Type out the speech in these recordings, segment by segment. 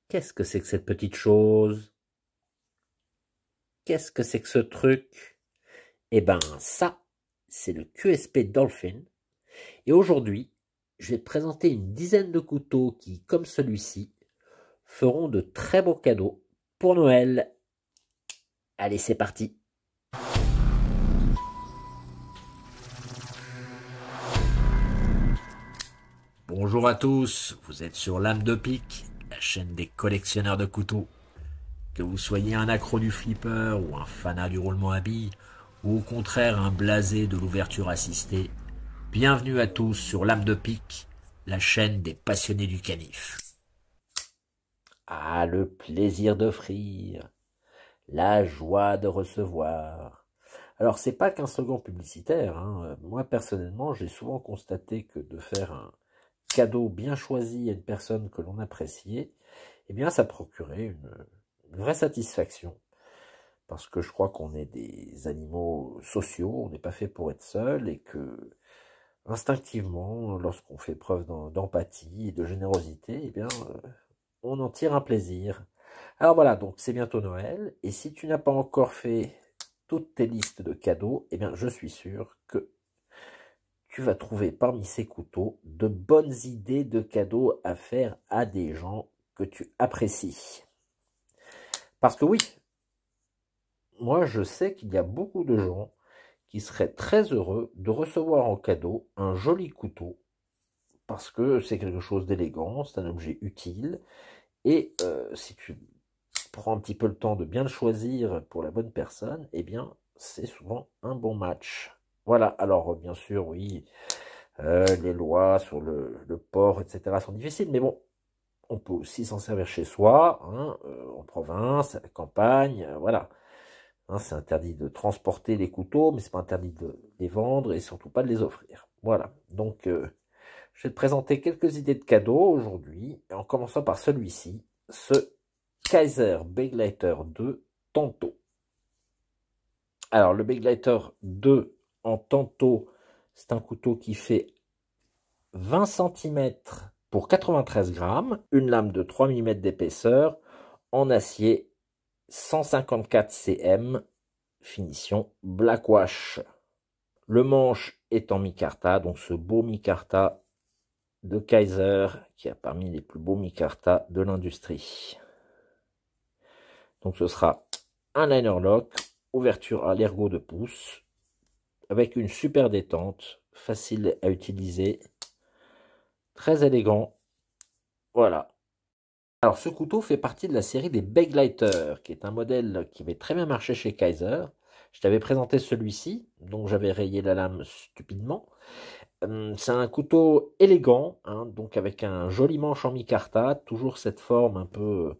Qu'est-ce que c'est que cette petite chose? Qu'est-ce que c'est que ce truc? Eh ben, ça, c'est le QSP Dolphin. Et aujourd'hui, je vais te présenter une dizaine de couteaux qui, comme celui-ci, feront de très beaux cadeaux pour Noël. Allez, c'est parti! Bonjour à tous, vous êtes sur Lame de Pique, la chaîne des collectionneurs de couteaux. Que vous soyez un accro du flipper ou un fanat du roulement à billes, ou au contraire un blasé de l'ouverture assistée, bienvenue à tous sur Lame de Pique, la chaîne des passionnés du canif. Ah, le plaisir d'offrir, la joie de recevoir. Alors, c'est pas qu'un slogan publicitaire, hein. Moi, personnellement, j'ai souvent constaté que de faire un cadeau bien choisi à une personne que l'on appréciait, eh bien, ça procurait une vraie satisfaction. Parce que je crois qu'on est des animaux sociaux, on n'est pas fait pour être seul, et que, instinctivement, lorsqu'on fait preuve d'empathie et de générosité, eh bien, on en tire un plaisir. Alors voilà, donc c'est bientôt Noël, et si tu n'as pas encore fait toutes tes listes de cadeaux, eh bien, je suis sûr que tu vas trouver parmi ces couteaux de bonnes idées de cadeaux à faire à des gens que tu apprécies. Parce que oui, moi je sais qu'il y a beaucoup de gens qui seraient très heureux de recevoir en cadeau un joli couteau, parce que c'est quelque chose d'élégant, c'est un objet utile, et si tu prends un petit peu le temps de bien le choisir pour la bonne personne, eh bien c'est souvent un bon match. Voilà, alors bien sûr, oui, les lois sur le port, etc. sont difficiles, mais bon, on peut aussi s'en servir chez soi, hein, en province, à la campagne, voilà. Hein, c'est interdit de transporter les couteaux, mais c'est pas interdit de les vendre et surtout pas de les offrir. Voilà, donc je vais te présenter quelques idées de cadeaux aujourd'hui, en commençant par celui-ci, ce Kaiser Begleiter 2 Tanto. Alors, le Begleiter 2 en Tanto, c'est un couteau qui fait 20 cm pour 93 grammes, une lame de 3 mm d'épaisseur, en acier 154 cm, finition black wash. Le manche est en micarta, donc ce beau micarta de Kaiser, qui est parmi les plus beaux micarta de l'industrie. Donc ce sera un liner lock, ouverture à l'ergot de pouce, avec une super détente, facile à utiliser, très élégant. Voilà. Alors ce couteau fait partie de la série des Begleiter, qui est un modèle qui avait très bien marché chez Kaiser. Je t'avais présenté celui-ci, dont j'avais rayé la lame stupidement. C'est un couteau élégant, hein, donc avec un joli manche en micarta, toujours cette forme un peu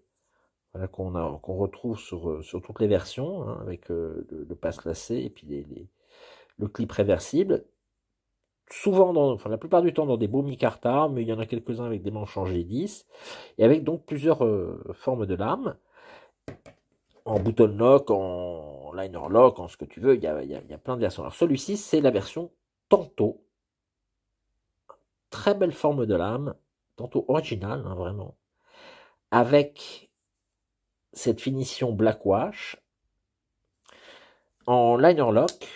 voilà, qu'on retrouve sur toutes les versions, hein, avec le passe lacé et puis le clip réversible. Souvent, enfin la plupart du temps dans des beaux micarta, mais il y en a quelques-uns avec des manches en G10, et avec donc plusieurs formes de lames, en button lock, en liner lock, en ce que tu veux, il y a plein de versions. Alors celui-ci, c'est la version Tanto. Très belle forme de lame, Tanto originale, hein, vraiment, avec cette finition black wash, en liner lock,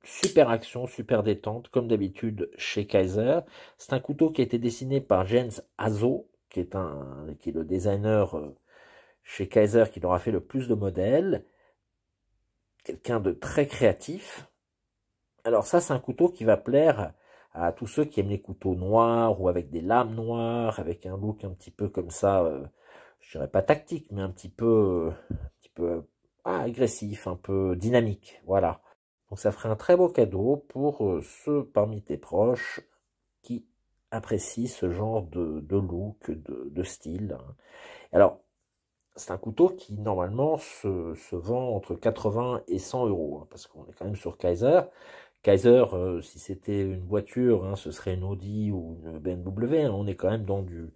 super action, super détente, comme d'habitude chez Kaiser. C'est un couteau qui a été dessiné par Jens Hazo, qui est le designer chez Kaiser qui leur a fait le plus de modèles. Quelqu'un de très créatif. Alors ça, c'est un couteau qui va plaire à tous ceux qui aiment les couteaux noirs ou avec des lames noires, avec un look un petit peu comme ça, je dirais pas tactique, mais un petit peu agressif, un peu dynamique, voilà. Donc ça ferait un très beau cadeau pour ceux parmi tes proches qui apprécient ce genre de look, de style. Alors, c'est un couteau qui normalement se vend entre 80 et 100 euros, hein, parce qu'on est quand même sur Kaiser. Kaiser, si c'était une voiture, hein, ce serait une Audi ou une BMW, hein, on est quand même dans du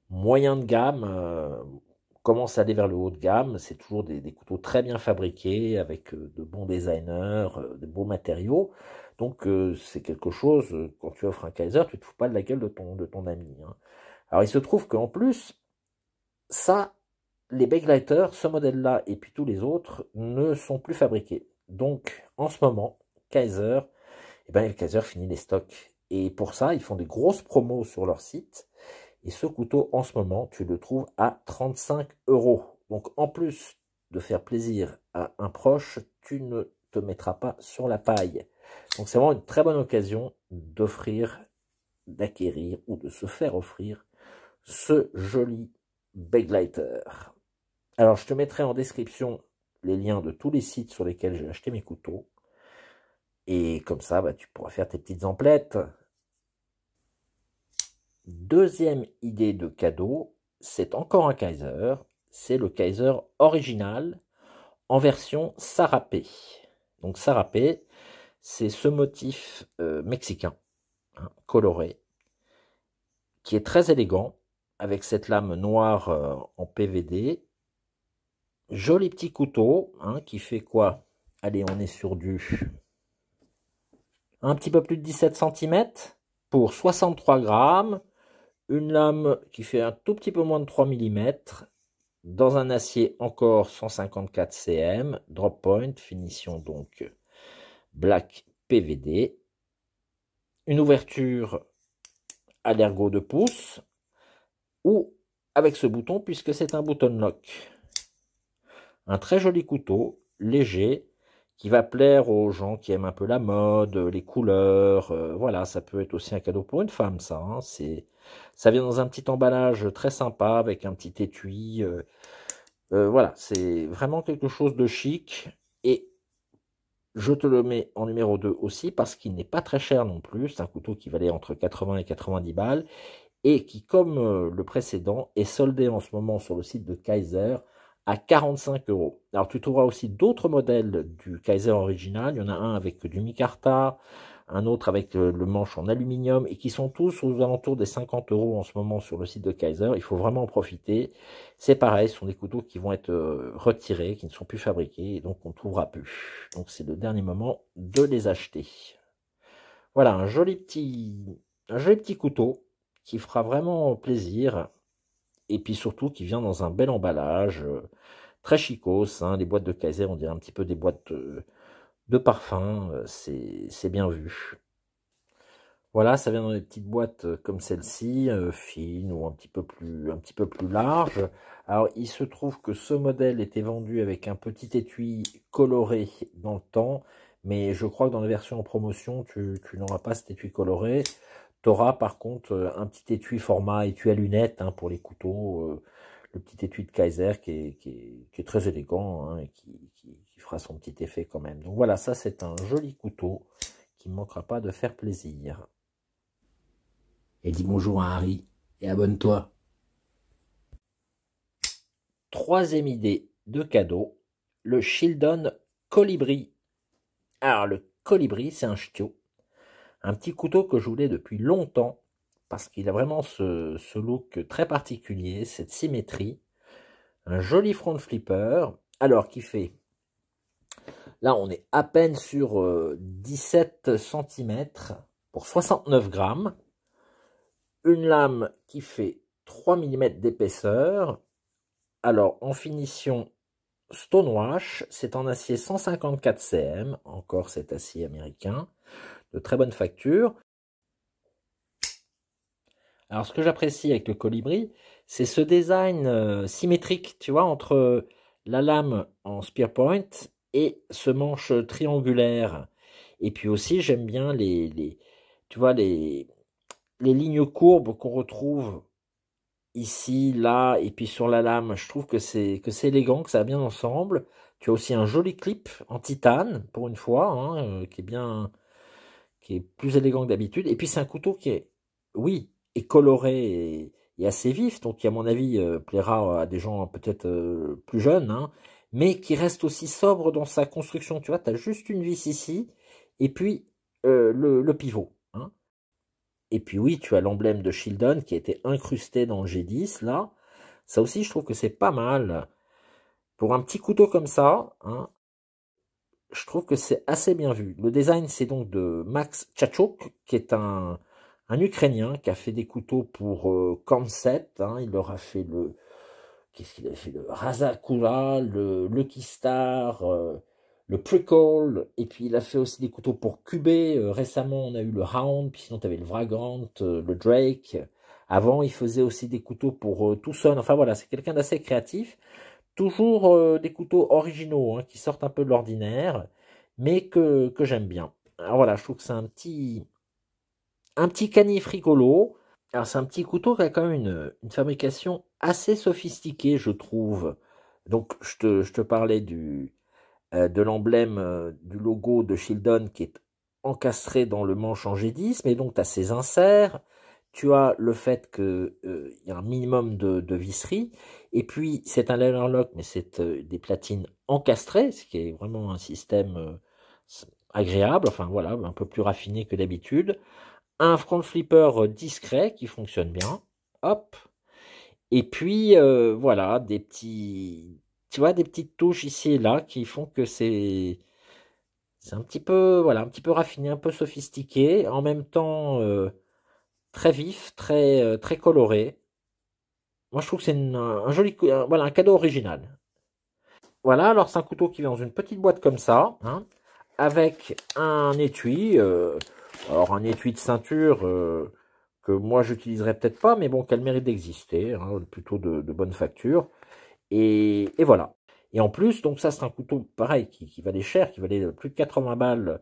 moyen de gamme, commence à aller vers le haut de gamme, c'est toujours des couteaux très bien fabriqués, avec de bons designers, de beaux matériaux, donc c'est quelque chose, quand tu offres un Kaiser, tu te fous pas de la gueule de ton ami, hein. Alors il se trouve qu'en plus, ça, les Bakeliter, ce modèle-là et puis tous les autres, ne sont plus fabriqués. Donc, en ce moment, Kaiser, eh ben, Kaiser finit les stocks. Et pour ça, ils font des grosses promos sur leur site. Et ce couteau, en ce moment, tu le trouves à 35 €. Donc, en plus de faire plaisir à un proche, tu ne te mettras pas sur la paille. Donc, c'est vraiment une très bonne occasion d'offrir, d'acquérir ou de se faire offrir ce joli Bakeliter. Alors, je te mettrai en description les liens de tous les sites sur lesquels j'ai acheté mes couteaux. Et comme ça, bah, tu pourras faire tes petites emplettes. Deuxième idée de cadeau, c'est encore un Kaiser. C'est le Kaiser original en version sarapé. Donc sarapé, c'est ce motif mexicain, hein, coloré, qui est très élégant, avec cette lame noire en PVD. Joli petit couteau, hein, qui fait quoi? Allez, on est sur du un petit peu plus de 17 cm pour 63 grammes. Une lame qui fait un tout petit peu moins de 3 mm. Dans un acier encore 154 cm. Drop point, finition donc black PVD. Une ouverture à l'ergot de pouce. Ou avec ce bouton puisque c'est un button lock. Un très joli couteau, léger, qui va plaire aux gens qui aiment un peu la mode, les couleurs. Voilà, ça peut être aussi un cadeau pour une femme, ça. Hein, ça vient dans un petit emballage très sympa avec un petit étui. Voilà, c'est vraiment quelque chose de chic. Et je te le mets en numéro 2 aussi parce qu'il n'est pas très cher non plus. C'est un couteau qui valait entre 80 et 90 balles. Et qui, comme le précédent, est soldé en ce moment sur le site de Kaiser à 45 €. Alors tu trouveras aussi d'autres modèles du Kaiser original. Il y en a un avec du micarta, un autre avec le manche en aluminium, et qui sont tous aux alentours des 50 € en ce moment sur le site de Kaiser. Il faut vraiment en profiter. C'est pareil, ce sont des couteaux qui vont être retirés, qui ne sont plus fabriqués, et donc on ne trouvera plus. Donc c'est le dernier moment de les acheter. Voilà, un joli petit couteau qui fera vraiment plaisir, et puis surtout qui vient dans un bel emballage, très chicos, hein. Les boîtes de Kaiser, on dirait un petit peu des boîtes de parfum, c'est bien vu. Voilà, ça vient dans des petites boîtes comme celle-ci, fines ou un petit peu plus larges. Alors, il se trouve que ce modèle était vendu avec un petit étui coloré dans le temps, mais je crois que dans les versions en promotion, tu n'auras pas cet étui coloré. Tu auras par contre un petit étui format étui à lunettes, hein, pour les couteaux, le petit étui de Kaiser qui est très élégant, hein, et qui fera son petit effet quand même. Donc voilà, ça c'est un joli couteau qui ne manquera pas de faire plaisir. Et dis bonjour à Harry et abonne-toi. Troisième idée de cadeau, le Shieldon Colibri. Alors le Colibri, c'est un ch'tio. Un petit couteau que je voulais depuis longtemps, parce qu'il a vraiment ce look très particulier, cette symétrie. Un joli front flipper, alors qui fait, là on est à peine sur 17 cm pour 69 grammes. Une lame qui fait 3 mm d'épaisseur. Alors en finition Stonewash, c'est en acier 154 cm, encore cet acier américain, de très bonne facture. Alors ce que j'apprécie avec le Colibri, c'est ce design symétrique, tu vois, entre la lame en spear point et ce manche triangulaire. Et puis aussi, j'aime bien tu vois, les lignes courbes qu'on retrouve ici, là, et puis sur la lame. Je trouve que c'est élégant, que ça va bien ensemble. Tu as aussi un joli clip en titane, pour une fois, hein, qui est plus élégant que d'habitude. Et puis c'est un couteau qui est, oui, est coloré et assez vif, donc qui à mon avis plaira à des gens peut-être plus jeunes, hein, mais qui reste aussi sobre dans sa construction. Tu vois, tu as juste une vis ici, et puis le pivot. Hein. Et puis oui, tu as l'emblème de Shieldon qui a été incrusté dans le G10, là. Ça aussi, je trouve que c'est pas mal. Pour un petit couteau comme ça, hein, je trouve que c'est assez bien vu. Le design, c'est donc de Max Tchachok, qui est un Ukrainien qui a fait des couteaux pour Concept. Hein, il leur a fait qu'est-ce qu'il avait fait? Le Rasakura, le Lucky Star, le Prickle, et puis il a fait aussi des couteaux pour cuber. Récemment, on a eu le Hound, puis sinon tu avais le Vagrant, le Drake. Avant, il faisait aussi des couteaux pour Tucson. Enfin voilà, c'est quelqu'un d'assez créatif. Toujours des couteaux originaux, hein, qui sortent un peu de l'ordinaire, mais que j'aime bien. Alors voilà, je trouve que c'est un petit canif rigolo. Alors c'est un petit couteau qui a quand même une fabrication assez sophistiquée, je trouve. Donc je te parlais de l'emblème, du logo de Shieldon qui est encastré dans le manche en G10, mais donc tu as ces inserts, tu as le fait qu'il y a un minimum de visserie, et puis c'est un leather lock, mais c'est des platines encastrées, ce qui est vraiment un système agréable, enfin voilà, un peu plus raffiné que d'habitude. Un front flipper discret qui fonctionne bien, hop, et puis voilà, des petits, tu vois, des petites touches ici et là qui font que c'est un petit peu, voilà, un petit peu raffiné, un peu sophistiqué, en même temps très vif, très coloré. Moi, je trouve que c'est un joli, voilà, un cadeau original. Voilà, alors c'est un couteau qui vient dans une petite boîte comme ça, hein, avec un étui, alors un étui de ceinture que moi j'utiliserai peut-être pas, mais bon, qu'elle mérite d'exister, hein, plutôt de bonne facture. Et voilà. Et en plus, donc ça c'est un couteau pareil qui valait cher, qui valait plus de 80 balles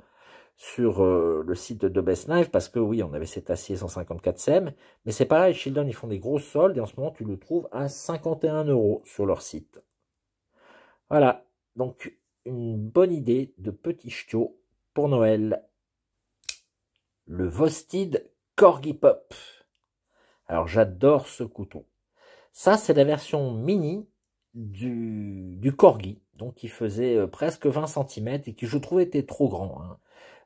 sur le site de Best Knife, parce que oui, on avait cet acier 154 cm, mais c'est pareil, Shieldon, ils font des grosses soldes, et en ce moment, tu le trouves à 51 € sur leur site. Voilà, donc une bonne idée de petit ch'tio pour Noël. Le Vosted Corgi Pop. Alors, j'adore ce couteau. Ça, c'est la version mini du Corgi, donc qui faisait presque 20 cm et qui, je trouvais, était trop grand, hein.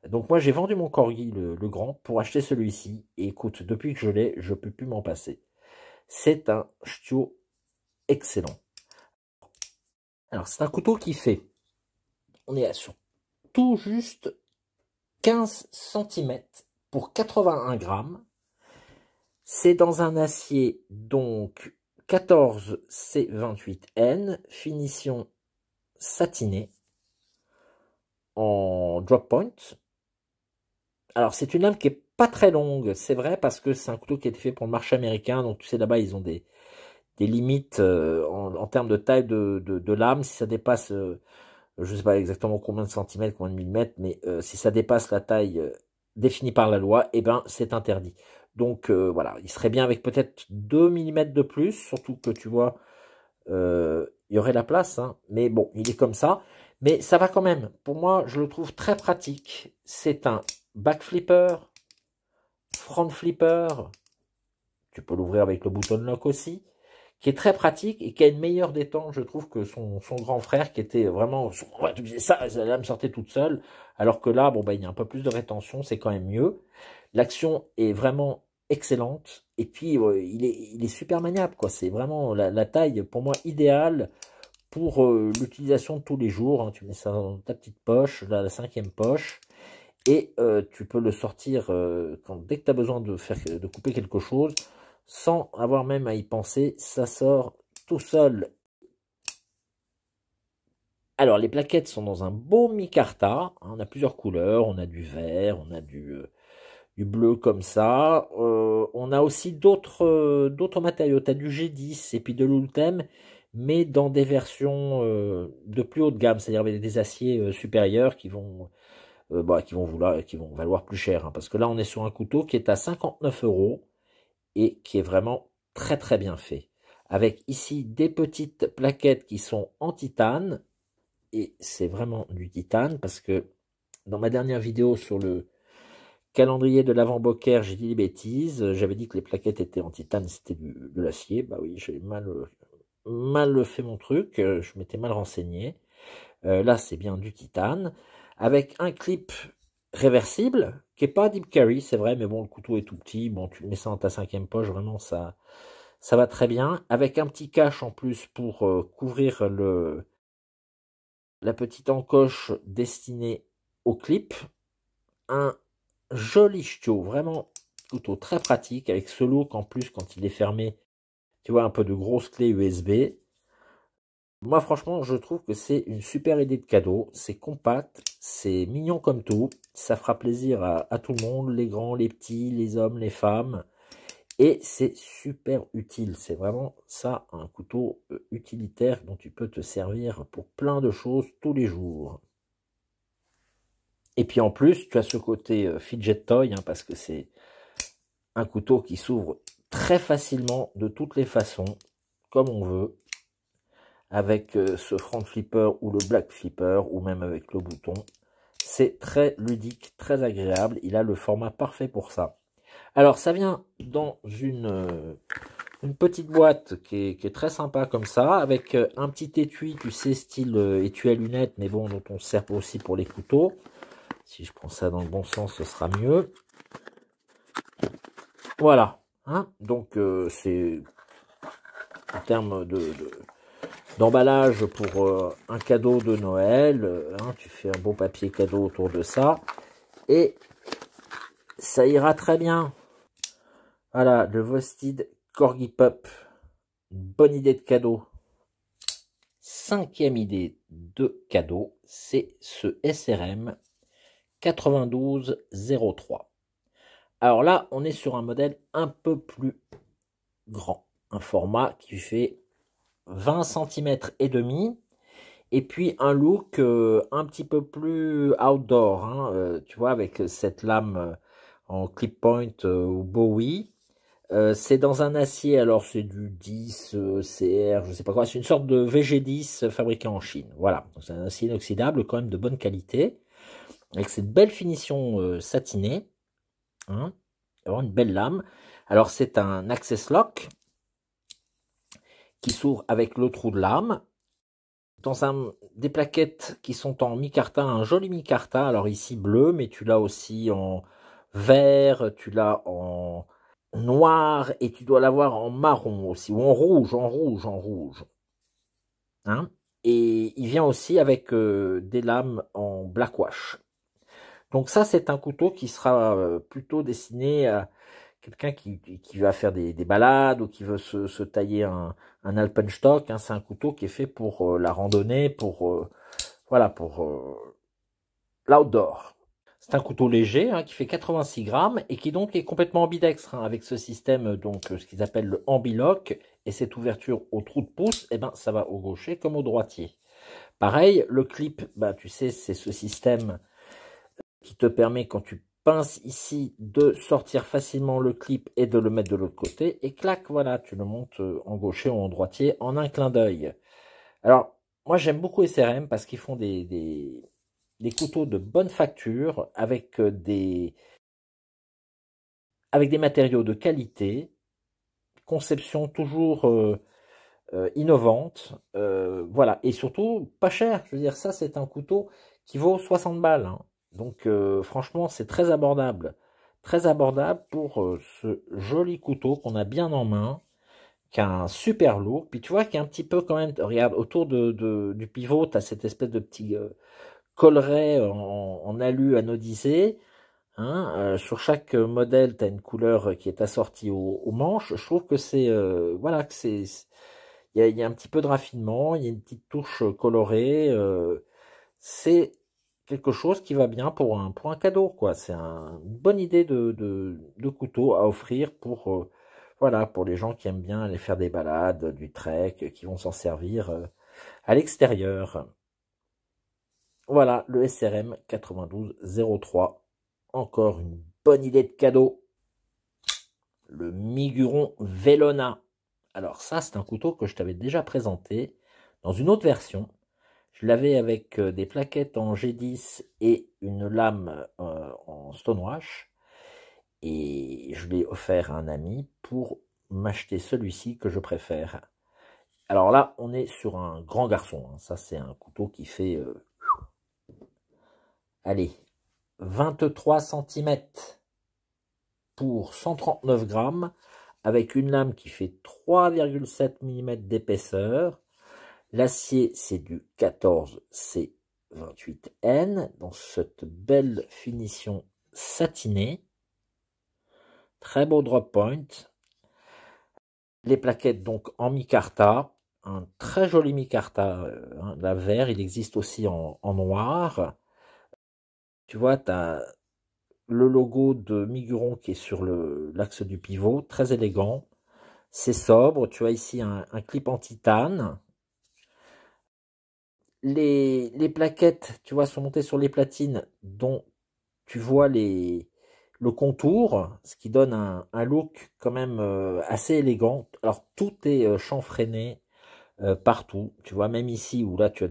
Donc moi j'ai vendu mon Corgi, le grand, pour acheter celui-ci. Et écoute, depuis que je l'ai, je ne peux plus m'en passer. C'est un ch'tio excellent. Alors c'est un couteau qui fait, on est sur tout juste 15 cm pour 81 grammes. C'est dans un acier donc 14C28N, finition satinée, en drop point. Alors, c'est une lame qui est pas très longue, c'est vrai, parce que c'est un couteau qui a été fait pour le marché américain. Donc, tu sais, là-bas, ils ont des limites en termes de taille de lame. Si ça dépasse, je ne sais pas exactement combien de centimètres, combien de millimètres, mais si ça dépasse la taille définie par la loi, eh ben, c'est interdit. Donc, voilà, il serait bien avec peut-être 2 millimètres de plus, surtout que tu vois, il y aurait la place, hein, mais bon, il est comme ça. Mais ça va quand même. Pour moi, je le trouve très pratique. C'est un back flipper, front flipper, tu peux l'ouvrir avec le bouton lock aussi, qui est très pratique et qui a une meilleure détente, je trouve, que son grand frère, qui était vraiment, ouais, tu disais ça, la lame sortait toute seule, alors que là, bon, bah, il y a un peu plus de rétention, c'est quand même mieux. L'action est vraiment excellente, et puis il est super maniable, quoi. C'est vraiment la taille, pour moi, idéale pour l'utilisation de tous les jours, hein. Tu mets ça dans ta petite poche, là, la 5e poche, et tu peux le sortir dès que tu as besoin de couper quelque chose, sans avoir même à y penser, ça sort tout seul. Alors, les plaquettes sont dans un beau micarta, hein, on a plusieurs couleurs, on a du vert, on a du bleu comme ça, on a aussi d'autres matériaux, tu as du G10 et puis de l'Ultem, mais dans des versions de plus haut de gamme, c'est-à-dire avec des aciers supérieurs qui vont qui vont valoir plus cher, hein, parce que là on est sur un couteau qui est à 59 € et qui est vraiment très très bien fait. Avec ici des petites plaquettes qui sont en titane, et c'est vraiment du titane, parce que dans ma dernière vidéo sur le calendrier de l'Avent Beaucaire, j'ai dit des bêtises, j'avais dit que les plaquettes étaient en titane, c'était de l'acier. Bah oui, j'ai mal fait mon truc, je m'étais mal renseigné. Là, c'est bien du titane, avec un clip réversible, qui n'est pas deep carry, c'est vrai, mais bon, le couteau est tout petit, bon, tu mets ça dans ta 5e poche, vraiment, ça va très bien, avec un petit cache en plus pour couvrir la petite encoche destinée au clip, un joli ch'tio, vraiment, couteau très pratique, avec ce look en plus, quand il est fermé, tu vois, un peu de grosse clé USB, Moi, franchement, je trouve que c'est une super idée de cadeau. C'est compact, c'est mignon comme tout. Ça fera plaisir à tout le monde, les grands, les petits, les hommes, les femmes. Et c'est super utile. C'est vraiment ça, un couteau utilitaire dont tu peux te servir pour plein de choses tous les jours. Et puis en plus, tu as ce côté fidget toy, hein, parce que c'est un couteau qui s'ouvre très facilement de toutes les façons, comme on veut, avec ce front flipper ou le black flipper, ou même avec le bouton. C'est très ludique, très agréable. Il a le format parfait pour ça. Alors, ça vient dans une petite boîte qui est très sympa comme ça, avec un petit étui, tu sais, style étui à lunettes, mais bon, dont on se sert aussi pour les couteaux. Si je prends ça dans le bon sens, ce sera mieux. Voilà. Hein, donc, c'est en termes d'emballage pour un cadeau de Noël. Hein, tu fais un beau papier cadeau autour de ça. Et ça ira très bien. Voilà, le Vosted Corgi Pup. Une bonne idée de cadeau. Cinquième idée de cadeau, c'est ce SRM 9203. Alors là, on est sur un modèle un peu plus grand. Un format qui fait 20 cm et demi. Et puis un look un petit peu plus outdoor. Hein, tu vois, avec cette lame en clip point ou Bowie. C'est dans un acier, alors c'est du 10 CR, je sais pas quoi, c'est une sorte de VG10 fabriqué en Chine. Voilà, c'est un acier inoxydable quand même de bonne qualité, avec cette belle finition satinée, hein, vraiment une belle lame. Alors c'est un access lock qui s'ouvre avec le trou de lame, dans des plaquettes qui sont en micarta, un joli micarta, alors ici bleu, mais tu l'as aussi en vert, tu l'as en noir, et tu dois l'avoir en marron aussi, ou en rouge, en rouge, en rouge. Hein, et il vient aussi avec des lames en black wash. Donc ça, c'est un couteau qui sera plutôt destiné à quelqu'un qui va faire des balades ou qui veut se tailler un alpenstock. Hein. C'est un couteau qui est fait pour la randonnée, voilà, pour l'outdoor. C'est un couteau léger hein, qui fait 86 grammes et qui donc est complètement ambidextre hein, avec ce système, donc ce qu'ils appellent le ambilock et cette ouverture au trou de pouce, eh ben, ça va au gaucher comme au droitier. Pareil, le clip, bah, tu sais, c'est ce système qui te permet quand tu pinces ici de sortir facilement le clip et de le mettre de l'autre côté et clac, voilà, tu le montes en gaucher ou en droitier en un clin d'œil. Alors, moi j'aime beaucoup SRM parce qu'ils font des couteaux de bonne facture avec des matériaux de qualité, conception toujours innovante, voilà, et surtout pas cher. Je veux dire, ça c'est un couteau qui vaut 60 balles. Hein. Donc franchement, c'est très abordable pour ce joli couteau qu'on a bien en main, qui a un super look. Puis tu vois, qui est un petit peu quand même, regarde, autour du pivot, tu as cette espèce de petit collet en alu anodisé. Hein, sur chaque modèle, tu as une couleur qui est assortie aux manches. Je trouve que c'est voilà que il y a un petit peu de raffinement, il y a une petite touche colorée. C'est quelque chose qui va bien pour un cadeau, quoi. C'est une bonne idée de couteau à offrir pour voilà pour les gens qui aiment bien aller faire des balades, du trek, qui vont s'en servir à l'extérieur. Voilà le SRM 9203. Encore une bonne idée de cadeau. Le Miguron Velona. Alors ça, c'est un couteau que je t'avais déjà présenté dans une autre version. Je l'avais avec des plaquettes en G10 et une lame en stonewash. Et je l'ai offert à un ami pour m'acheter celui-ci que je préfère. Alors là, on est sur un grand garçon. Hein. Ça, c'est un couteau qui fait... allez, 23 cm pour 139 grammes, avec une lame qui fait 3,7 mm d'épaisseur. L'acier, c'est du 14C28N, dans cette belle finition satinée. Très beau drop point. Les plaquettes donc en micarta, un très joli micarta, hein, la vert, il existe aussi en noir. Tu vois, tu as le logo de Miguron qui est sur l'axe du pivot, très élégant. C'est sobre, tu as ici un clip en titane. Les plaquettes, tu vois, sont montées sur les platines dont tu vois le contour, ce qui donne un look quand même assez élégant. Alors tout est chanfreiné partout, tu vois, même ici où là tu as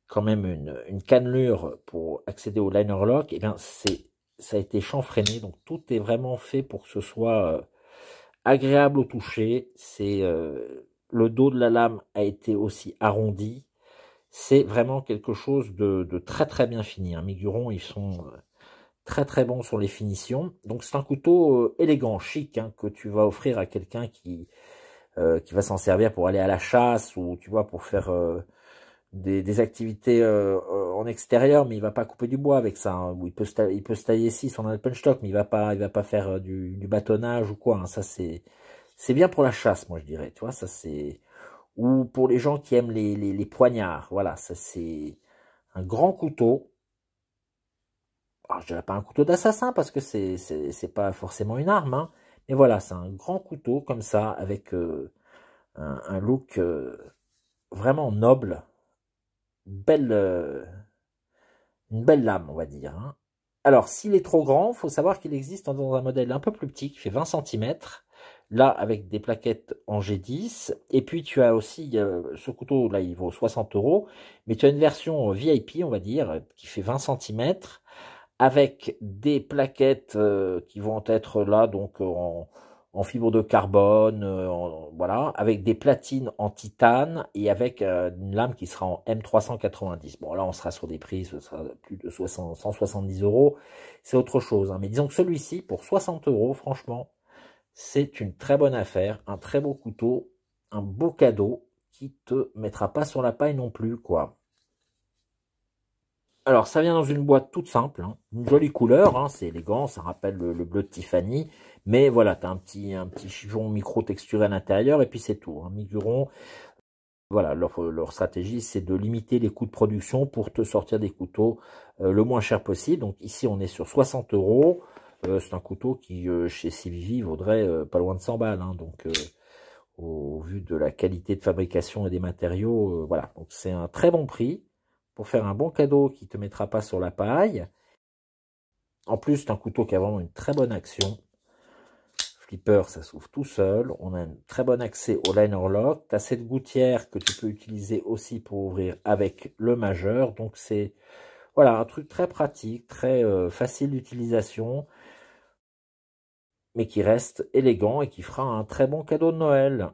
quand même une cannelure pour accéder au liner lock, et bien ça a été chanfreiné, donc tout est vraiment fait pour que ce soit agréable au toucher. Le dos de la lame a été aussi arrondi. C'est vraiment quelque chose de très très bien fini. Hein. Miguron, ils sont très très bons sur les finitions. Donc c'est un couteau élégant, chic, hein, que tu vas offrir à quelqu'un qui va s'en servir pour aller à la chasse ou tu vois pour faire des activités en extérieur, mais il va pas couper du bois avec ça. Hein, ou il peut se tailler 6 en alpenstock, mais il va pas faire du bâtonnage ou quoi. Hein, ça c'est bien pour la chasse, moi je dirais. Tu vois, ça c'est ou pour les gens qui aiment les poignards. Voilà, ça c'est un grand couteau. Alors, je dirais pas un couteau d'assassin parce que c'est pas forcément une arme, hein, mais voilà, c'est un grand couteau comme ça avec un look vraiment noble, belle, une belle lame, on va dire. Hein. Alors, s'il est trop grand, il faut savoir qu'il existe dans un modèle un peu plus petit qui fait 20 cm, là avec des plaquettes en G10. Et puis tu as aussi ce couteau, là il vaut 60 euros, mais tu as une version VIP, on va dire, qui fait 20 cm, avec des plaquettes qui vont être là, donc en fibre de carbone, voilà, avec des platines en titane et avec une lame qui sera en M390. Bon, là, on sera sur des prix, ce sera plus de 170 euros. C'est autre chose. Hein. Mais disons que celui-ci, pour 60 euros, franchement, c'est une très bonne affaire, un très beau couteau, un beau cadeau qui te mettra pas sur la paille non plus, quoi. Alors, ça vient dans une boîte toute simple, hein, une jolie couleur, hein, c'est élégant, ça rappelle le bleu de Tiffany, mais voilà, tu as un petit chiffon micro-texturé à l'intérieur, et puis c'est tout. Hein. Miguron, voilà, leur stratégie, c'est de limiter les coûts de production pour te sortir des couteaux le moins cher possible. Donc ici, on est sur 60 euros. C'est un couteau qui, chez CVV, vaudrait pas loin de 100 balles. Hein, donc, au vu de la qualité de fabrication et des matériaux, voilà. Donc c'est un très bon prix pour faire un bon cadeau qui ne te mettra pas sur la paille. En plus, c'est un couteau qui a vraiment une très bonne action. Flipper, ça s'ouvre tout seul. On a un très bon accès au liner lock. Tu as cette gouttière que tu peux utiliser aussi pour ouvrir avec le majeur. Donc c'est voilà, un truc très pratique, très facile d'utilisation, mais qui reste élégant et qui fera un très bon cadeau de Noël.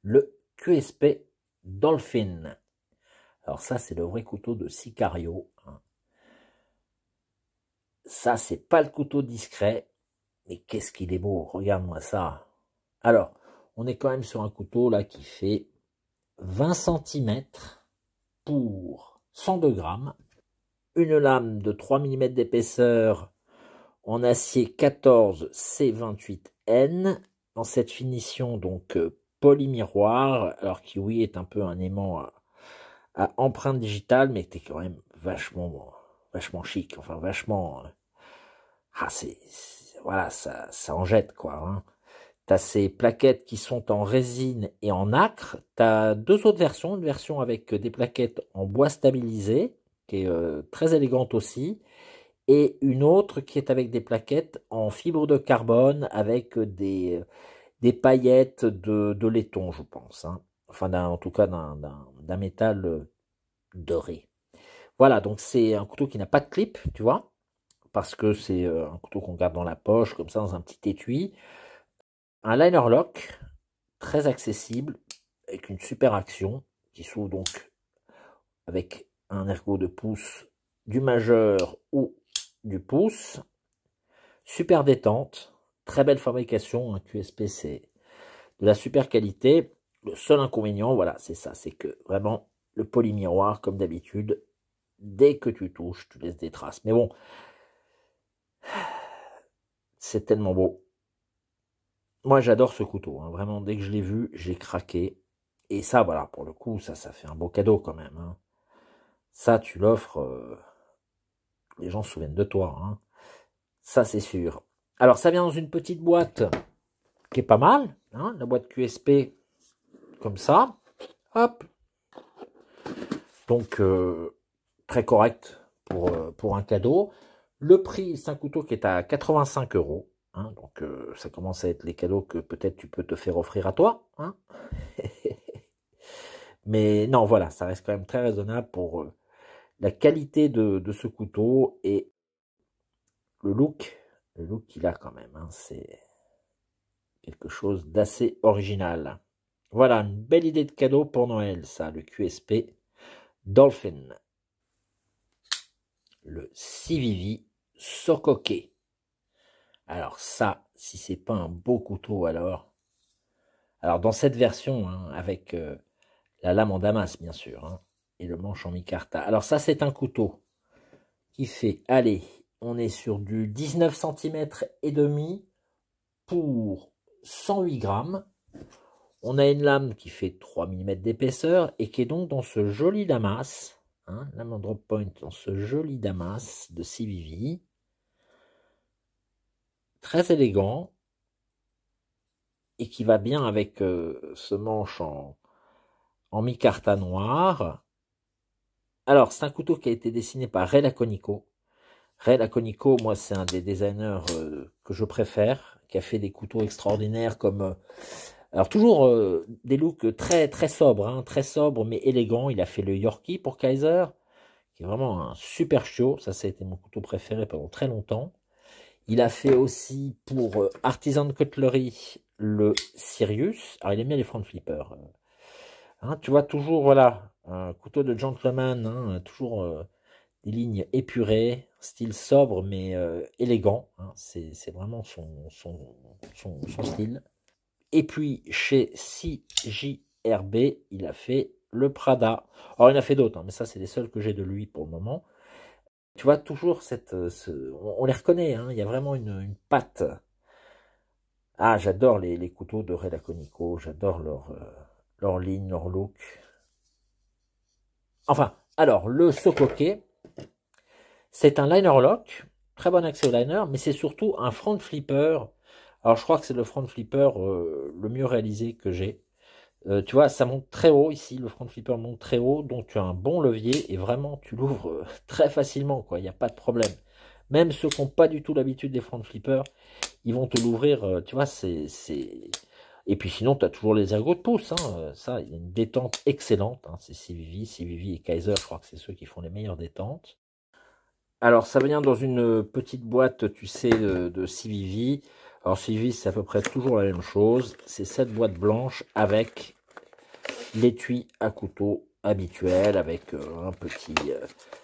Le QSP Dolphin. Alors ça, c'est le vrai couteau de Sicario. Hein. Ça, c'est pas le couteau discret, mais qu'est-ce qu'il est beau. Regarde-moi ça. Alors, on est quand même sur un couteau là qui fait 20 cm pour 102 grammes. Une lame de 3 mm d'épaisseur en acier 14 C28N. Dans cette finition, donc polymiroir. Alors qui, oui, est un peu un aimant à empreinte digitale, mais qui est quand même vachement chic. Enfin, vachement... voilà, ça en jette, quoi. Hein. Tu as ces plaquettes qui sont en résine et en nacre. Tu as deux autres versions. Une version avec des plaquettes en bois stabilisé, qui est très élégante aussi. Et une autre qui est avec des plaquettes en fibre de carbone avec des paillettes de laiton, je pense. Hein. Enfin, en tout cas, d'un métal doré. Voilà, donc c'est un couteau qui n'a pas de clip, tu vois, parce que c'est un couteau qu'on garde dans la poche, comme ça, dans un petit étui. Un liner lock, très accessible, avec une super action, qui s'ouvre donc avec un ergot de pouce du majeur ou du pouce. Super détente, très belle fabrication, un QSP c'est de la super qualité. Le seul inconvénient, voilà, c'est ça, c'est que vraiment le polymiroir, comme d'habitude, dès que tu touches, tu laisses des traces. Mais bon, c'est tellement beau. Moi, j'adore ce couteau, hein. Vraiment, dès que je l'ai vu, j'ai craqué. Et ça, voilà, pour le coup, ça fait un beau cadeau quand même, hein. Ça, tu l'offres, les gens se souviennent de toi, hein. Ça, c'est sûr. Alors, ça vient dans une petite boîte qui est pas mal, hein, la boîte QSP, comme ça. Hop. Donc, très correct pour un cadeau. Le prix, c'est un couteau qui est à 85 euros. Hein, donc, ça commence à être les cadeaux que peut-être tu peux te faire offrir à toi. Hein. Mais non, voilà, ça reste quand même très raisonnable pour la qualité de ce couteau et le look qu'il a quand même. Hein, c'est quelque chose d'assez original. Voilà, une belle idée de cadeau pour Noël, ça, le QSP Dolphin. Le CVV Sokoke. Alors ça, si c'est pas un beau couteau alors. Alors dans cette version, hein, avec la lame en damas bien sûr, hein, et le manche en micarta. Alors ça c'est un couteau qui fait, allez, on est sur du 19 cm et demi pour 108 grammes. On a une lame qui fait 3 mm d'épaisseur et qui est donc dans ce joli damas, hein, lame en drop point dans ce joli damas de CVV. Très élégant et qui va bien avec ce manche en micarta noir. Alors, c'est un couteau qui a été dessiné par Ray Laconico. Ray Laconico, moi, c'est un des designers que je préfère, qui a fait des couteaux extraordinaires comme... alors, toujours des looks très, très sobres, hein, très sobres mais élégants. Il a fait le Yorkie pour Kaiser, qui est vraiment un super chiot. Ça a été mon couteau préféré pendant très longtemps. Il a fait aussi pour Artisan Cutlery le Sirius. Alors, il aime bien les front flippers. Hein, tu vois, toujours, voilà, un couteau de gentleman, hein, toujours des lignes épurées, style sobre mais élégant. Hein, c'est vraiment son style. Et puis, chez CJRB, il a fait le Prada. Alors, il en a fait d'autres, hein, mais ça, c'est les seuls que j'ai de lui pour le moment. Tu vois, toujours on les reconnaît, hein, il y a vraiment une patte. Ah, j'adore les couteaux de Ray Laconico, j'adore leur ligne, leur look. Enfin, alors, le Sokoke, c'est un liner lock, très bon accès au liner, mais c'est surtout un front flipper. Alors, je crois que c'est le front flipper le mieux réalisé que j'ai. Tu vois, ça monte très haut ici, le front flipper monte très haut, donc tu as un bon levier et vraiment tu l'ouvres très facilement, quoi. Il n'y a pas de problème. Même ceux qui n'ont pas du tout l'habitude des front flippers, ils vont te l'ouvrir, tu vois, Et puis sinon, tu as toujours les ergots de pouce, hein. Ça, il y a une détente excellente, hein. C'est CVV et Kaiser, je crois que c'est ceux qui font les meilleures détentes. Alors, ça vient dans une petite boîte, tu sais, de CVV. Alors, CVV, c'est à peu près toujours la même chose. C'est cette boîte blanche avec l'étui à couteau habituel, avec un petit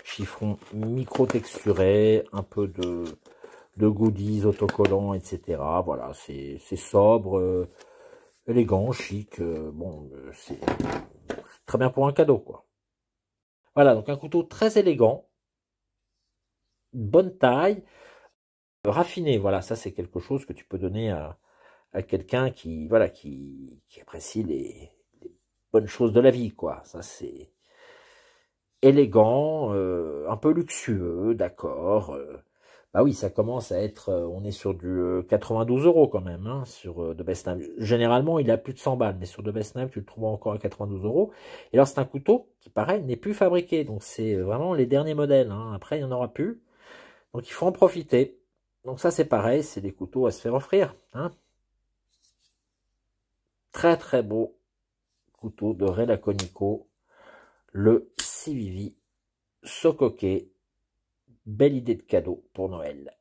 chiffon micro-texturé, un peu de goodies autocollants, etc. Voilà, c'est sobre, élégant, chic. Bon, c'est très bien pour un cadeau, quoi. Voilà, donc un couteau très élégant, bonne taille, raffiné. Voilà, ça c'est quelque chose que tu peux donner à quelqu'un qui, voilà, qui apprécie les bonnes choses de la vie, quoi. Ça c'est élégant, un peu luxueux, d'accord. Bah oui, ça commence à être, on est sur du 92 € quand même, hein, sur de Best Knife. Généralement, il a plus de 100 balles, mais sur de Best Knife, tu le trouves encore à 92 €. Et alors, c'est un couteau qui, pareil, n'est plus fabriqué. Donc, c'est vraiment les derniers modèles, hein. Après, il n'y en aura plus. Donc, il faut en profiter. Donc, ça, c'est pareil, c'est des couteaux à se faire offrir, hein. Très, très beau couteau de Ray Laconico, le CVV Sokoke. Belle idée de cadeau pour Noël.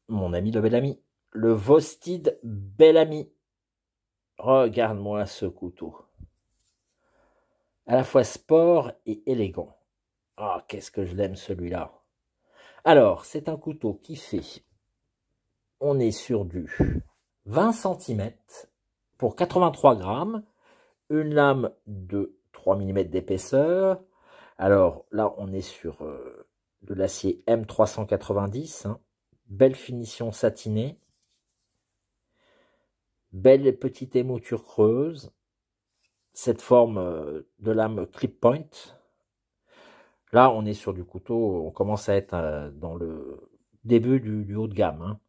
Mon ami de Bellamy, le Vostid Bellamy. Regarde-moi ce couteau. À la fois sport et élégant. Ah, oh, qu'est-ce que je l'aime celui-là. Alors, c'est un couteau qui fait, on est sur du 20 cm pour 83 grammes, une lame de 3 mm d'épaisseur. Alors là, on est sur de l'acier M390, hein, belle finition satinée. Belle petite émouture creuse. Cette forme de lame clip point. Là, on est sur du couteau, on commence à être dans le début du haut de gamme. Hein.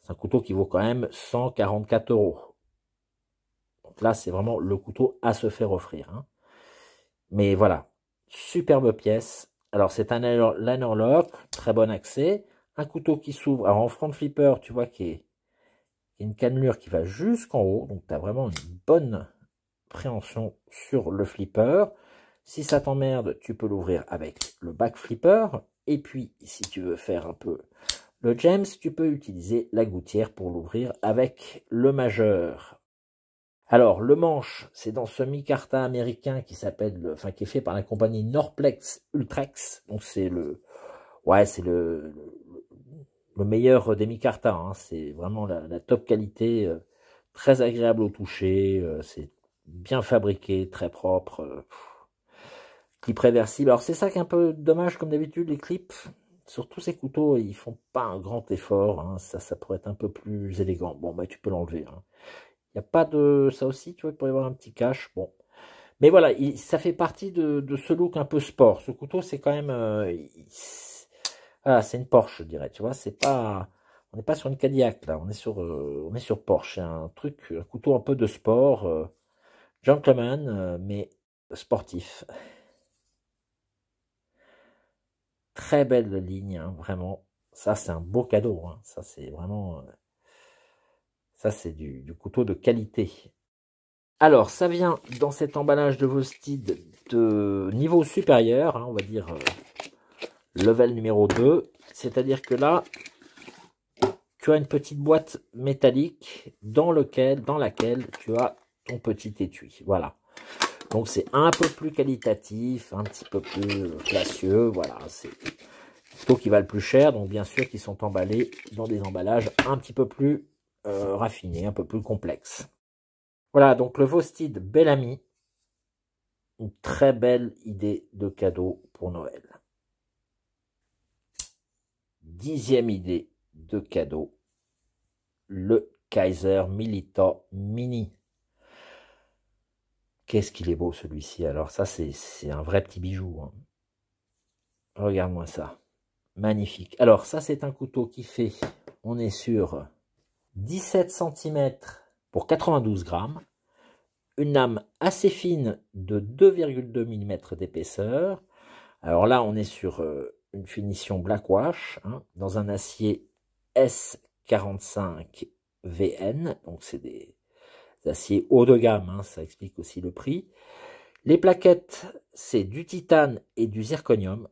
C'est un couteau qui vaut quand même 144 €. Donc là, c'est vraiment le couteau à se faire offrir. Hein. Mais voilà, superbe pièce. Alors, c'est un liner lock, très bon accès. Un couteau qui s'ouvre. Alors, en front flipper, tu vois qu'il y a une cannelure qui va jusqu'en haut. Donc, tu as vraiment une bonne préhension sur le flipper. Si ça t'emmerde, tu peux l'ouvrir avec le back flipper. Et puis, si tu veux faire un peu le James, tu peux utiliser la gouttière pour l'ouvrir avec le majeur. Alors, le manche, c'est dans ce micarta américain qui s'appelle, enfin, qui est fait par la compagnie Norplex Ultrex. Donc, c'est c'est le meilleur des micartas. Hein. C'est vraiment la top qualité, très agréable au toucher. C'est bien fabriqué, très propre. Clip réversible. Alors, c'est ça qui est un peu dommage, comme d'habitude, les clips. Sur tous ces couteaux, ils font pas un grand effort. Hein. Ça pourrait être un peu plus élégant. Bon, bah, tu peux l'enlever. Hein. Il n'y a pas de... Ça aussi, tu vois, il pourrait y avoir un petit cache. Bon. Mais voilà, ça fait partie de ce look un peu sport. Ce couteau, c'est quand même... c'est une Porsche, je dirais. Tu vois, c'est pas... On n'est pas sur une Cadillac, là. On est sur Porsche. C'est un truc, un couteau un peu de sport. Gentleman, mais sportif. Très belle ligne, hein, vraiment. Ça, c'est un beau cadeau. Hein. Ça, c'est vraiment... ça, c'est du couteau de qualité. Alors, ça vient dans cet emballage de Vosted de niveau supérieur, hein, on va dire level numéro 2. C'est-à-dire que là, tu as une petite boîte métallique dans laquelle tu as ton petit étui. Voilà. Donc, c'est un peu plus qualitatif, un petit peu plus classieux. Voilà, c'est plutôt qui valent plus cher. Donc, bien sûr, qui sont emballés dans des emballages un petit peu plus raffinés, un peu plus complexes. Voilà, donc le Vosted Bellamy, une très belle idée de cadeau pour Noël. 10e idée de cadeau, le Kaiser Milita Mini. Qu'est-ce qu'il est beau celui-ci. Alors ça, c'est un vrai petit bijou. Hein. Regarde-moi ça. Magnifique. Alors ça, c'est un couteau qui fait, on est sur 17 cm pour 92 grammes. Une lame assez fine de 2,2 mm d'épaisseur. Alors là, on est sur une finition black wash, hein, dans un acier S45 VN. Donc c'est des aciers haut de gamme, hein, ça explique aussi le prix. Les plaquettes, c'est du titane et du zirconium.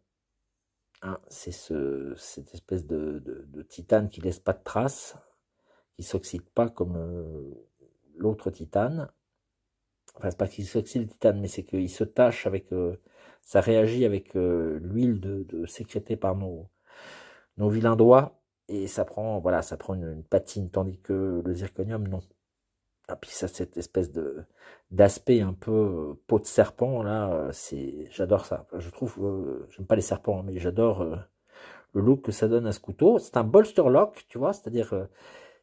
Hein, c'est cette espèce de titane qui laisse pas de traces, qui s'oxyde pas comme l'autre titane. Enfin, c'est pas qu'il s'oxyde le titane, mais c'est qu'il se tâche avec... ça réagit avec l'huile sécrétée par nos vilains doigts, et ça prend, voilà, ça prend une patine, tandis que le zirconium, non. Ah, puis ça, cette espèce d'aspect un peu peau de serpent, là, j'adore ça. Je trouve, j'aime pas les serpents, mais j'adore le look que ça donne à ce couteau. C'est un bolster lock, tu vois, c'est-à-dire...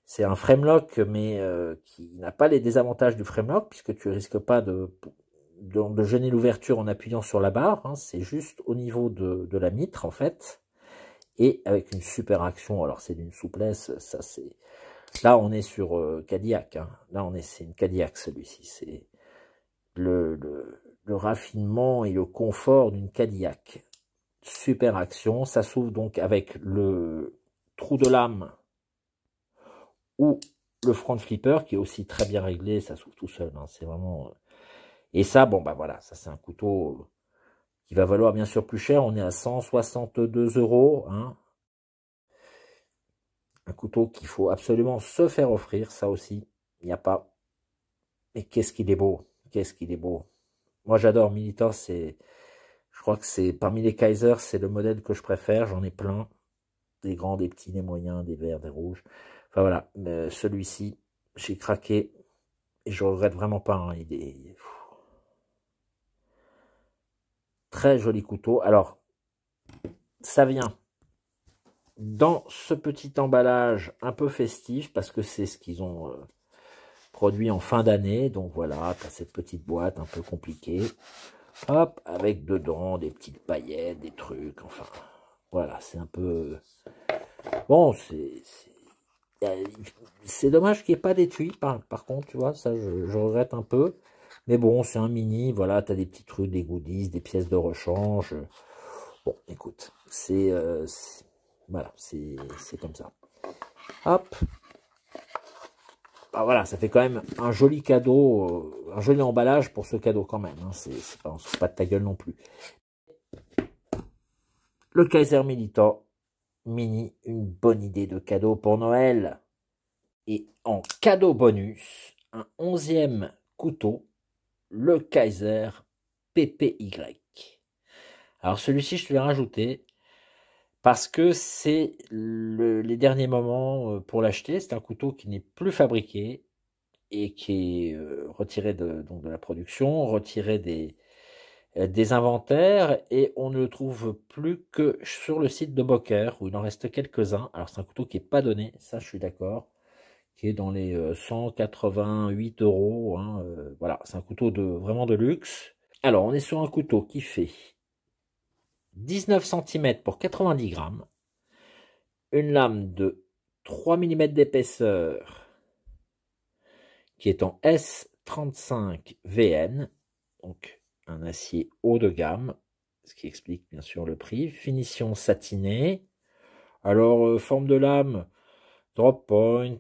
c'est un framelock, mais qui n'a pas les désavantages du framelock, puisque tu risques pas de gêner l'ouverture en appuyant sur la barre. Hein, c'est juste au niveau de la mitre, en fait. Et avec une super action. Alors, c'est d'une souplesse. Ça, c'est... Là, on est sur Cadillac. Hein. Là, c'est une Cadillac, celui-ci. C'est le raffinement et le confort d'une Cadillac. Super action. Ça s'ouvre donc avec le trou de lame ou le front flipper qui est aussi très bien réglé, ça s'ouvre tout seul, hein, c'est vraiment... Et ça, bon, bah voilà, ça c'est un couteau qui va valoir bien sûr plus cher, on est à 162 €, hein. Un couteau qu'il faut absolument se faire offrir, ça aussi, il n'y a pas... Mais qu'est-ce qu'il est beau, qu'est-ce qu'il est beau. Moi j'adore Milita, je crois que c'est parmi les Kaiser, c'est le modèle que je préfère, j'en ai plein, des grands, des petits, des moyens, des verts, des rouges. Enfin voilà, celui-ci, j'ai craqué et je regrette vraiment pas. Hein, il est très joli couteau. Alors, ça vient dans ce petit emballage un peu festif parce que c'est ce qu'ils ont produit en fin d'année. Donc voilà, tu as cette petite boîte un peu compliquée. Hop, avec dedans des petites paillettes, des trucs, enfin, voilà, c'est un peu... Bon, c'est dommage qu'il n'y ait pas d'étui, par contre, tu vois, ça, je regrette un peu. Mais bon, c'est un mini, voilà, tu as des petits trucs, des goodies, des pièces de rechange. Bon, écoute, voilà, c'est comme ça. Hop. Bah voilà, ça fait quand même un joli cadeau, un joli emballage pour ce cadeau quand même. Hein. C'est pas de ta gueule non plus. Le Kaiser Militor Mini, une bonne idée de cadeau pour Noël. Et en cadeau bonus, un 11e couteau, le Kaiser PPY. Alors celui-ci, je te l'ai rajouté parce que c'est les derniers moments pour l'acheter. C'est un couteau qui n'est plus fabriqué et qui est retiré donc de la production, retiré des inventaires, et on ne le trouve plus que sur le site de Boker où il en reste quelques-uns. Alors c'est un couteau qui n'est pas donné, ça je suis d'accord, qui est dans les 188 €. Hein, voilà, c'est un couteau vraiment de luxe. Alors on est sur un couteau qui fait 19 cm pour 90 grammes, une lame de 3 mm d'épaisseur qui est en S35 VN, donc un acier haut de gamme, ce qui explique bien sûr le prix. Finition satinée. Alors, forme de lame, drop point,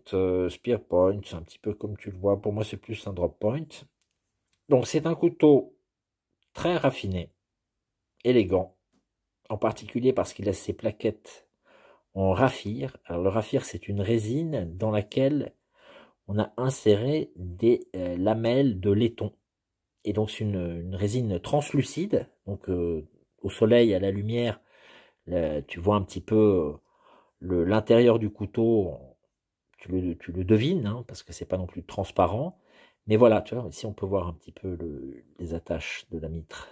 spear point, c'est un petit peu comme tu le vois. Pour moi, c'est plus un drop point. Donc, c'est un couteau très raffiné, élégant, en particulier parce qu'il a ses plaquettes en raphir. Alors, le raphir, c'est une résine dans laquelle on a inséré des lamelles de laiton. Et donc, c'est une résine translucide. Donc, au soleil, à la lumière, tu vois un petit peu l'intérieur du couteau. Tu le devines, hein, parce que c'est pas non plus transparent. Mais voilà, tu vois, ici, on peut voir un petit peu les attaches de la mitre.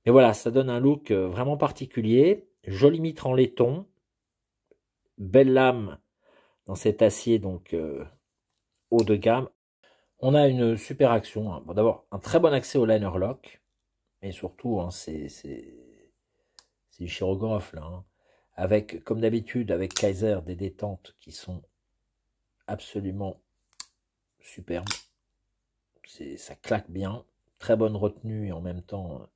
Mais voilà, ça donne un look vraiment particulier. Jolie mitre en laiton. Belle lame dans cet acier, donc haut de gamme. On a une super action. Hein. Bon, d'abord, un très bon accès au liner lock. Et surtout, hein, c'est du chirographe là. Hein. Avec, comme d'habitude, avec Kaiser, des détentes qui sont absolument superbes. Ça claque bien. Très bonne retenue et en même temps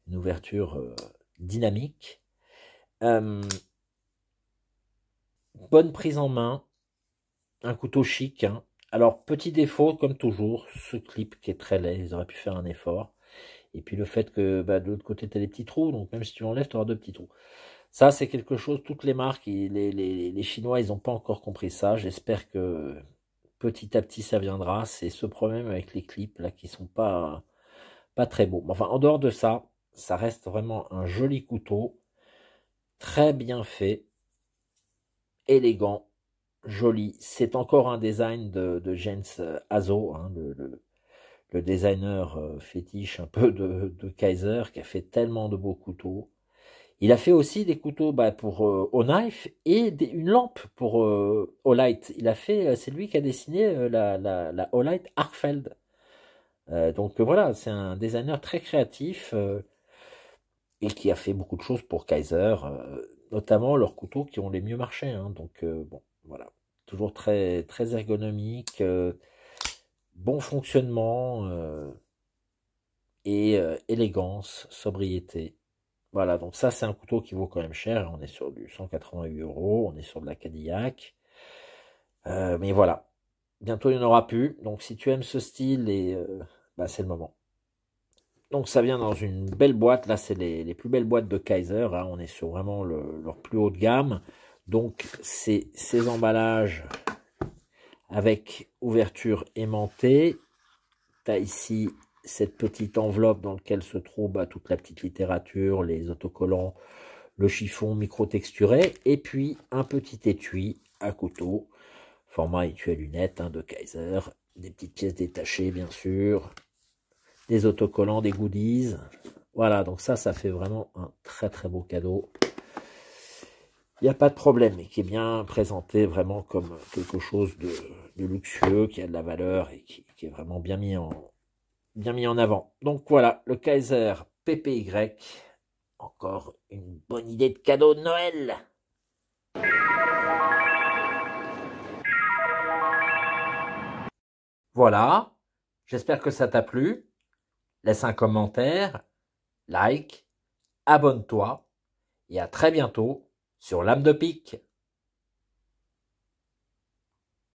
une ouverture dynamique. Bonne prise en main. Un couteau chic. Hein. Alors, petit défaut, comme toujours, ce clip qui est très laid. Ils auraient pu faire un effort. Et puis le fait que de l'autre côté, tu as des petits trous. Donc même si tu enlèves, tu auras 2 petits trous. Ça, c'est quelque chose, toutes les marques, les Chinois, ils n'ont pas encore compris ça. J'espère que petit à petit, ça viendra. C'est ce problème avec les clips, là, qui sont pas très beaux. Enfin, en dehors de ça, ça reste vraiment un joli couteau. Très bien fait. Élégant. Joli. C'est encore un design de Jens Azo, hein, le designer fétiche un peu de Kaiser, qui a fait tellement de beaux couteaux. Il a fait aussi des couteaux pour O-Knife et une lampe pour O-Light. C'est lui qui a dessiné la O-Light Arcfeld. Donc voilà, c'est un designer très créatif et qui a fait beaucoup de choses pour Kaiser, notamment leurs couteaux qui ont les mieux marché. Hein. Donc bon, voilà, toujours très très ergonomique, bon fonctionnement et élégance, sobriété. Voilà, donc ça, c'est un couteau qui vaut quand même cher. On est sur du 188 €. On est sur de la Cadillac. Mais voilà. Bientôt, il n'y en aura plus. Donc, si tu aimes ce style, c'est le moment. Donc, ça vient dans une belle boîte. Là, c'est les plus belles boîtes de Kaiser. Hein. On est sur vraiment leur plus haut de gamme. Donc, c'est ces emballages avec ouverture aimantée. Tu as ici cette petite enveloppe dans laquelle se trouve toute la petite littérature, les autocollants, le chiffon micro-texturé, et puis un petit étui à couteau, format étui à lunettes de Kaiser, des petites pièces détachées bien sûr, des autocollants, des goodies. Voilà, donc ça fait vraiment un très très beau cadeau. Il n'y a pas de problème, et qui est bien présenté vraiment comme quelque chose du luxueux, qui a de la valeur et qui est vraiment bien mis en avant. Donc voilà, le Kaiser PPY, encore une bonne idée de cadeau de Noël. Voilà, j'espère que ça t'a plu. Laisse un commentaire, like, abonne-toi et à très bientôt sur Lame de Pique.